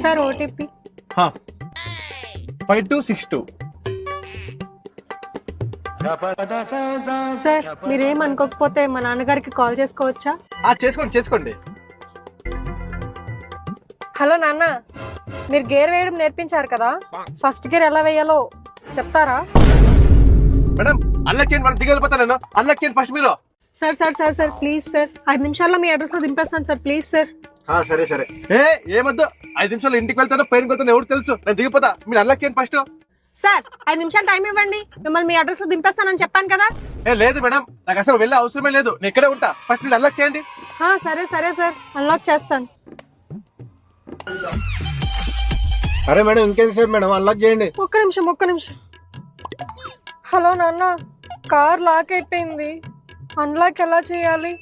Sir OTP 5262. Sir మీరేమనుకోకపోతే మా నాన్నగారికి call చేసుకోవచ్చా? చేసుకోండి. హలో నాన్న, మీరు గేర్ వేయడం నేర్పించారు కదా, ఫస్ట్ గేర్ ఎలా వేయాలో చెప్తారా? మేడం అన్లాక్ చేయండి, మనం దిగలిపోతాను. నేను అన్లాక్ చేయండి ఫస్ట్ మీరు. సార్ ప్లీజ్ సార్, 5 నిమిషాల్లో మీ అడ్రస్ లో దింపేస్తాను సార్, ప్లీజ్ సార్. సరే ఏమొద్దు, 5 నిమిషాలు ఇంటికి వెళ్తానో పైనకి వెళ్తానో ఎవరు తెలుసు, నేను దిగిపోతా. మీరు అన్లాక్ చేయండి ఫస్ట్. సార్ 5 నిమిషాలు టైం ఇవ్వండి, మిమ్మల్ని మీ అడ్రస్ లో దింపేస్తానని చెప్పాను కదా. లేదు మేడం, నాకు అసలు వెళ్ళే అవసరమే లేదు, నేను ఇక్కడే ఉంటా. ఫస్ట్ మీరు అన్లాక్ చేయండి. సరే సార్, అన్లాక్ చేస్తాను. అరే మేడం ఇంకేంసేపు మేడం, అన్లాక్ చేయండి. ఒక్క నిమిషం. హలో నాన్న, కార్ లాక్ అయిపోయింది, అన్లాక్ ఎలా చేయాలి?